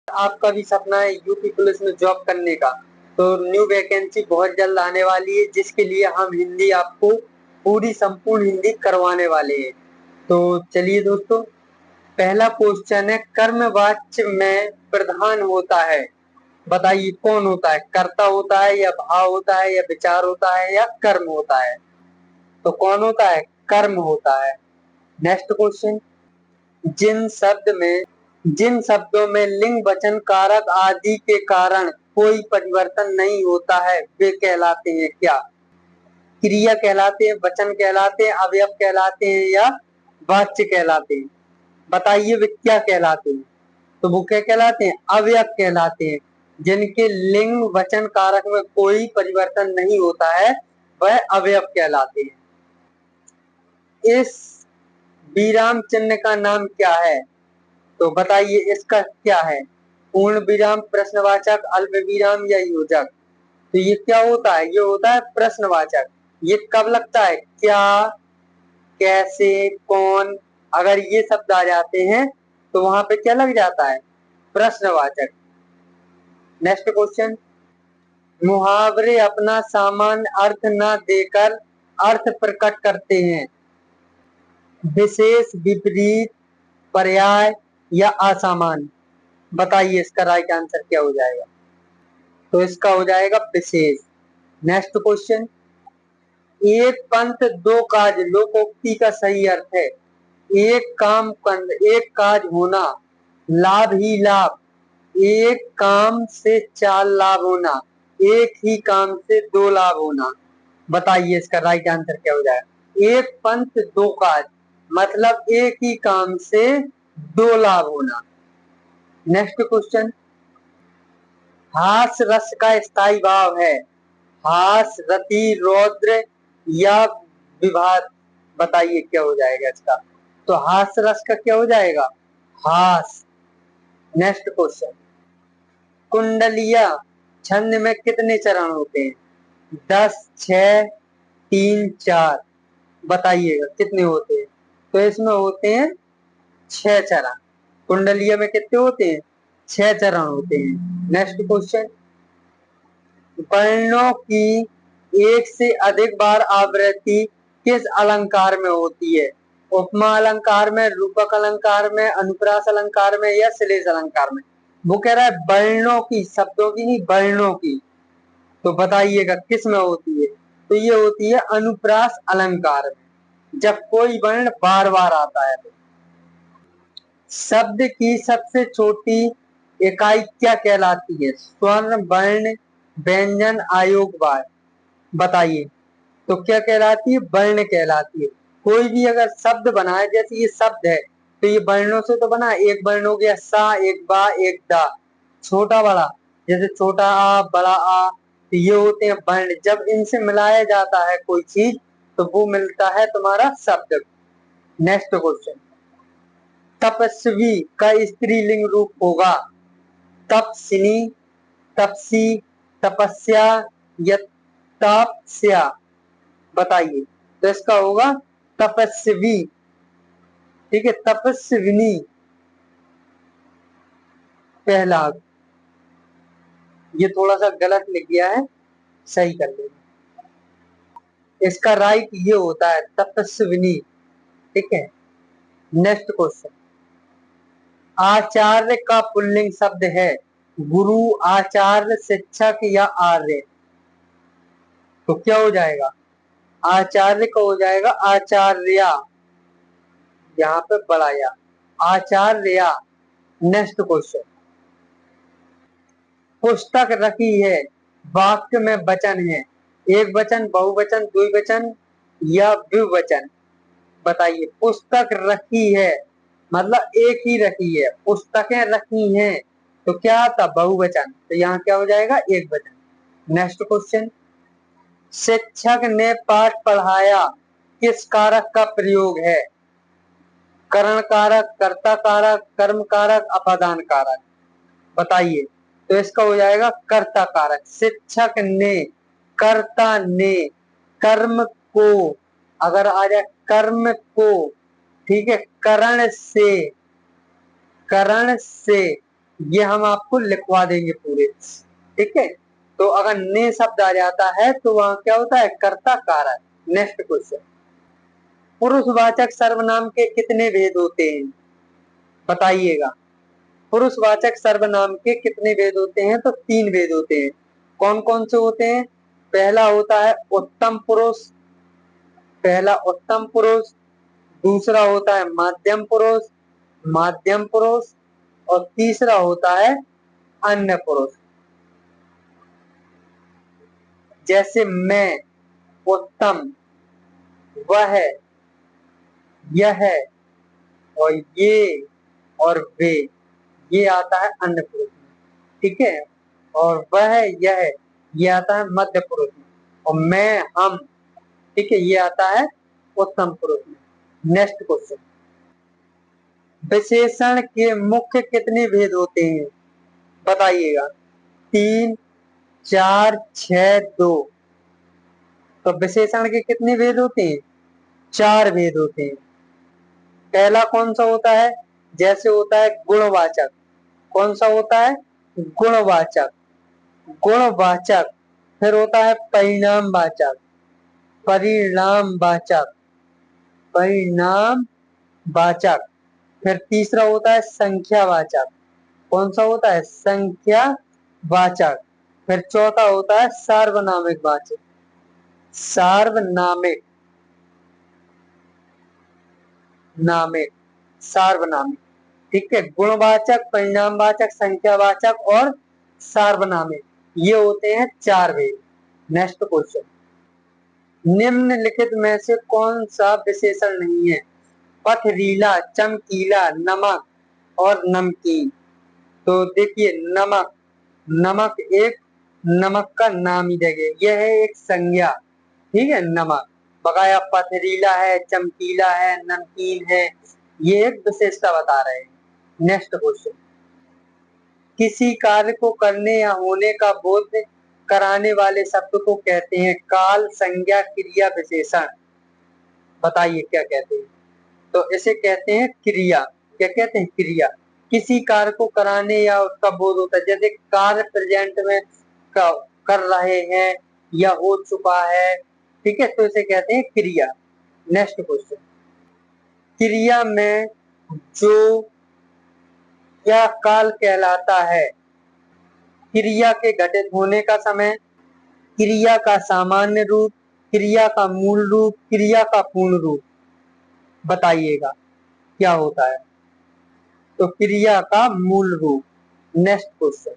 आपका भी सपना है यूपी पुलिस में जॉब करने का, तो न्यू वैकेंसी बहुत जल्द आने वाली है, जिसके लिए हम हिंदी आपको पूरी संपूर्ण हिंदी करवाने वाले हैं। तो चलिए दोस्तों, पहला क्वेश्चन है, कर्मवाच्य में प्रधान होता है, बताइए कौन होता है? कर्ता होता है या भाव होता है या विचार होता है या कर्म होता है? तो कौन होता है? कर्म होता है। नेक्स्ट क्वेश्चन, जिन शब्द में जिन शब्दों में लिंग वचन कारक आदि के कारण कोई परिवर्तन नहीं होता है वे कहलाते हैं क्या? क्रिया कहलाते हैं, वचन कहलाते हैं, अवयव कहलाते हैं या वाच्य कहलाते हैं? बताइए वे क्या कहलाते हैं? तो वो क्या कहलाते हैं? अवयव कहलाते हैं। जिनके लिंग वचन कारक में कोई परिवर्तन नहीं होता है वह अवयव कहलाते हैं। इस विराम चिन्ह का नाम क्या है? तो बताइए इसका क्या है? पूर्ण विराम, प्रश्नवाचक, अल्प विराम या योजक? तो ये क्या होता है? ये होता है प्रश्नवाचक। ये कब लगता है? क्या, कैसे, कौन, अगर ये शब्द आ जाते हैं तो वहां पे क्या लग जाता है? प्रश्नवाचक। नेक्स्ट क्वेश्चन, मुहावरे अपना सामान्य अर्थ न देकर अर्थ प्रकट करते हैं, विशेष, विपरीत, पर्याय या असामान्य? बताइए इसका राइट आंसर क्या हो जाएगा? तो इसका हो जाएगा विशेष। नेक्स्ट क्वेश्चन, एक पंथ दो काज लोकोक्ति का सही अर्थ है, एक काम कंद एक काज होना, लाभ ही लाभ, एक काम से चार लाभ होना, एक ही काम से दो लाभ होना। बताइए इसका राइट आंसर क्या हो जाएगा? एक पंथ दो काज मतलब एक ही काम से दो लाभ होना। नेक्स्ट क्वेश्चन, हास रस का स्थायी भाव है, हास, रति, रौद्र या विभात? बताइए क्या हो जाएगा इसका? तो हास रस का क्या हो जाएगा? हास। नेक्स्ट क्वेश्चन, कुंडलिया छंद में कितने चरण होते हैं? 10, 6, 3, 4? बताइएगा कितने होते हैं? तो इसमें होते हैं 6 चरण। कुंडलिया में कितने होते हैं? 6 चरण होते हैं। नेक्स्ट क्वेश्चन, वर्णों की एक से अधिक बार आवृत्ति किस अलंकार में होती है? उपमा अलंकार में, रूपक अलंकार में, अनुप्रास अलंकार में या श्लेष अलंकार में? वो कह रहा है वर्णों की, शब्दों की नहीं, वर्णों की। तो बताइएगा किस में होती है? तो ये होती है अनुप्रास अलंकार में, जब कोई वर्ण बार बार आता है। शब्द की सबसे छोटी इकाई क्या कहलाती है? स्वर्ण, वर्ण, व्यंजन, आयोगवाद? बताइए तो क्या कहलाती है? वर्ण कहलाती है। कोई भी अगर शब्द बना है, जैसे ये शब्द है तो ये वर्णों से तो बना, एक वर्ण हो गया सा, एक बा, एक दा, छोटा बड़ा, जैसे छोटा आ, बड़ा आ, तो ये होते हैं वर्ण। जब इनसे मिलाया जाता है कोई चीज तो वो मिलता है तुम्हारा शब्द। नेक्स्ट क्वेश्चन, तपस्वी का स्त्रीलिंग रूप होगा तपस्विनी, तपसी, तपस्या या तपस्या? बताइए तो इसका होगा तपस्वी। ठीक है, तपस्विनी पहला। ये थोड़ा सा गलत लिख गया है, सही कर लेना। इसका राइट ये होता है तपस्विनी। ठीक है। नेक्स्ट क्वेश्चन, आचार्य का पुल्लिंग शब्द है गुरु, आचार्य, शिक्षक या आर्य? तो क्या हो जाएगा? आचार्य का हो जाएगा आचार्या, यहाँ पे बढ़ाया आचार्या। नेक्स्ट क्वेश्चन, पुस्तक रखी है वाक्य में वचन है, एक वचन, बहुवचन, द्विवचन या द्विवचन? बताइए, पुस्तक रखी है मतलब एक ही रखी है, पुस्तकें रखी हैं तो क्या आता? बहुवचन। तो यहाँ क्या हो जाएगा? एक वचन। नेक्स्ट क्वेश्चन, शिक्षक ने पाठ पढ़ाया किस कारक का प्रयोग है? करण कारक, कर्ता कारक, कर्म कारक, अपादान कारक? बताइए तो इसका हो जाएगा कर्ता कारक। शिक्षक ने, कर्ता ने, कर्म को, अगर आ जाए कर्म को, ठीक है, करण से, करण से, ये हम आपको लिखवा देंगे पूरे, ठीक है। तो अगर ने शब्द आ जाता है तो वहां क्या होता है, कर्ता कारक। नेक्स्ट क्वेश्चन, पुरुषवाचक सर्वनाम के कितने भेद होते हैं, बताइएगा। पुरुषवाचक सर्वनाम के कितने भेद होते हैं, तो 3 भेद होते हैं। कौन कौन से होते हैं? पहला होता है उत्तम पुरुष, पहला उत्तम पुरुष। दूसरा होता है मध्यम पुरुष, माध्यम पुरुष। और तीसरा होता है अन्य पुरुष। जैसे मैं, उत्तम, वह, यह और ये और वे, ये आता है अन्य पुरुष में, ठीक है। और वह, यह, ये आता है मध्य पुरुष में। और मैं, हम, ठीक है, ये आता है उत्तम पुरुष में। नेक्स्ट क्वेश्चन, विशेषण के मुख्य कितने भेद होते हैं, बताइएगा। 3, 4, 6, 2। तो विशेषण के कितने भेद होते हैं? 4 भेद होते हैं। पहला कौन सा होता है? जैसे होता है गुणवाचक। कौन सा होता है? गुणवाचक। गुणवाचक। फिर होता है परिणामवाचक, परिणामवाचक, परिणामवाचक। फिर तीसरा होता है संख्यावाचक। कौन सा होता है? संख्यावाचक। फिर चौथा होता है सार्वनामिक वाचक, सार्वनामिक, नामिक, सार्वनामिक, ठीक है। गुणवाचक, परिणामवाचक, संख्यावाचक और सार्वनामिक, ये होते हैं 4 भेद। नेक्स्ट क्वेश्चन, निम्नलिखित में से कौन सा विशेषण नहीं है? पथरीला, चमकीला, नमक और नमकीन। तो देखिए, नमक, नमक एक, नमक का नाम ही जगह, यह है एक संज्ञा, ठीक है। नमक बकाया पथरीला है, चमकीला है, नमकीन है, ये एक विशेषता बता रहे हैं। नेक्स्ट क्वेश्चन, किसी कार्य को करने या होने का बोध कराने वाले शब्द को कहते हैं काल, संज्ञा, क्रिया, विशेषण। बताइए क्या कहते हैं? तो इसे कहते हैं क्रिया। क्या कहते हैं? क्रिया। किसी कार्य को कराने या उसका बोध होता है, जैसे कार्य प्रेजेंट में कर रहे हैं या हो चुका है, ठीक है, तो इसे कहते हैं क्रिया। नेक्स्ट क्वेश्चन, क्रिया में जो क्या काल कहलाता है? क्रिया के घटित होने का समय, क्रिया का सामान्य रूप, क्रिया का मूल रूप, क्रिया का पूर्ण रूप। बताइएगा क्या होता है? तो क्रिया का मूल रूप। नेक्स्ट क्वेश्चन,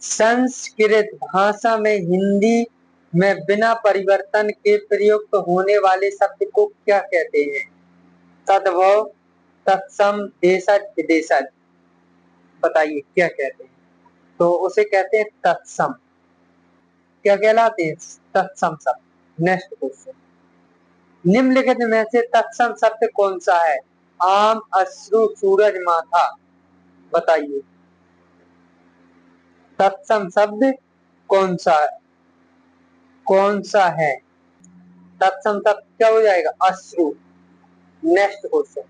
संस्कृत भाषा में हिंदी में बिना परिवर्तन के प्रयुक्त होने वाले शब्द को क्या कहते हैं? तद्भव, तत्सम, देशज, विदेशज। बताइए क्या कहते हैं? तो उसे कहते हैं तत्सम। क्या कहलाते हैं? तत्सम शब्द। नेक्स्ट क्वेश्चन, निम्नलिखित में से तत्सम शब्द कौन सा है? आम, अश्रु, सूरज, माथा। बताइए तत्सम शब्द कौन सा है? कौन सा है? तत्सम शब्द क्या हो जाएगा? अश्रु। नेक्स्ट क्वेश्चन,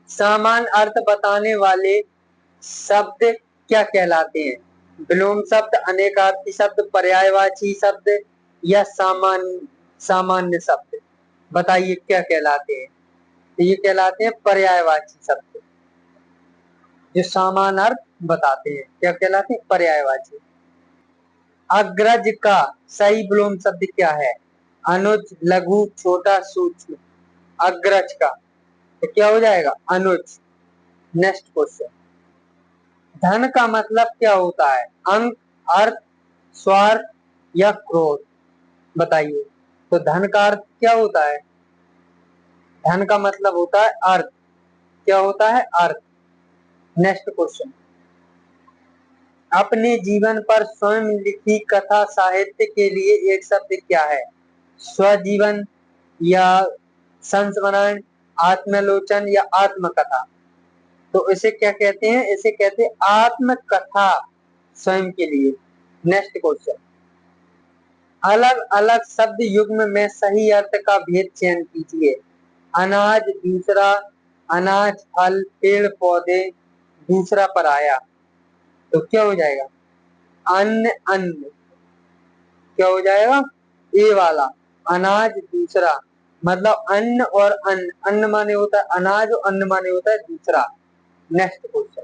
सामान्य अर्थ बताने वाले शब्द क्या कहलाते हैं? विलोम शब्द, अनेकार्थी शब्द, पर्यायवाची शब्द या सामान्य सामान्य शब्द। बताइए क्या कहलाते हैं? तो ये कहलाते हैं पर्यायवाची शब्द, जो समान अर्थ बताते हैं। क्या कहलाते हैं? पर्यायवाची। अग्रज का सही विलोम शब्द क्या है? अनुज, लघु, छोटा, सूक्ष्म। अग्रज का तो क्या हो जाएगा? अनुज। नेक्स्ट क्वेश्चन, धन का मतलब क्या होता है? अंक, अर्थ, स्वार्थ या क्रोध। बताइए। तो धन का अर्थ क्या होता है? धन का मतलब होता है अर्थ। क्या होता है? अर्थ। नेक्स्ट क्वेश्चन, अपने जीवन पर स्वयं लिखी कथा साहित्य के लिए एक शब्द क्या है? स्वजीवन या संस्मरण, आत्मालोचन या आत्मकथा। तो इसे क्या कहते हैं? इसे कहते हैं आत्मकथा, स्वयं के लिए। नेक्स्ट क्वेश्चन, अलग अलग शब्द युग्म में सही अर्थ का भेद चयन कीजिए। अनाज, दूसरा, अनाज, फल, पेड़, पौधे, दूसरा पर आया तो क्या हो जाएगा? अन्न अन्न। क्या हो जाएगा? ए वाला अनाज दूसरा, मतलब अन्न और अन्न, अन्न माने होता है अनाज और अन्न माने होता है दूसरा। नेक्स्ट क्वेश्चन,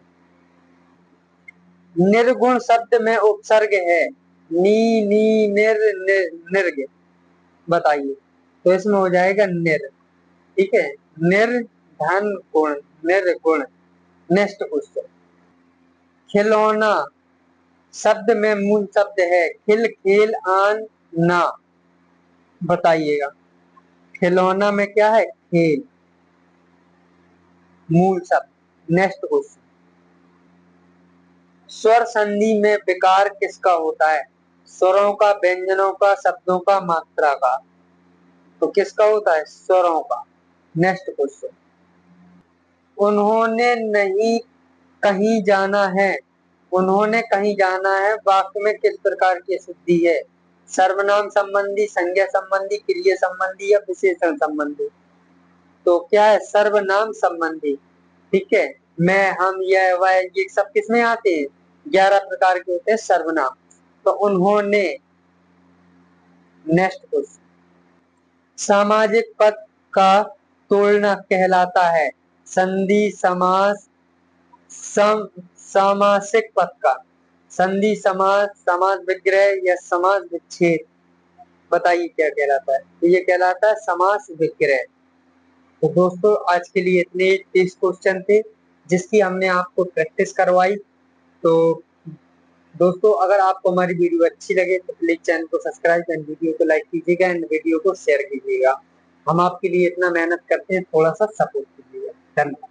निर्गुण शब्द में उपसर्ग है नी नी निर्ग, बताइए। तो इसमें हो जाएगा निर, ठीक है, निर धन गुण, निर्गुण। नेक्स्ट क्वेश्चन, खिलौना शब्द में मूल शब्द है खिल खेल आन ना, बताइएगा। खिलौना में क्या है? खेल, मूल शब्द। नेक्स्ट क्वेश्चन, स्वर संधि में विकार किसका होता है? स्वरों का, व्यंजनों का, शब्दों का, मात्रा का। तो किसका होता है? स्वरों का। नेक्स्ट क्वेश्चन, उन्होंने नहीं कहीं जाना है, उन्होंने कहीं जाना है वाक्य में किस प्रकार की शुद्धि है? सर्वनाम संबंधी, संज्ञा संबंधी, क्रिया संबंधी या विशेषण संबंधी? तो क्या है? सर्वनाम संबंधी, ठीक है। मैं, हम, यह, वह, ये सब किसमें आते हैं? 11 प्रकार के होते हैं सर्वनाम। तो उन्होंने। नेक्स्ट क्वेश्चन, सामाजिक पद का तोड़ना कहलाता है संधि समास सामासिक पद का। संधि समास, समास विग्रह या समास विच्छेद, बताइए क्या कहलाता है? तो ये कहलाता है समास विग्रह। तो दोस्तों आज के लिए इतने 30 क्वेश्चन थे जिसकी हमने आपको प्रैक्टिस करवाई। तो दोस्तों अगर आपको हमारी वीडियो अच्छी लगे तो प्लीज चैनल को सब्सक्राइब एंड वीडियो को लाइक कीजिएगा एंड वीडियो को शेयर कीजिएगा। हम आपके लिए इतना मेहनत करते हैं, थोड़ा सा सपोर्ट कीजिएगा। धन्यवाद।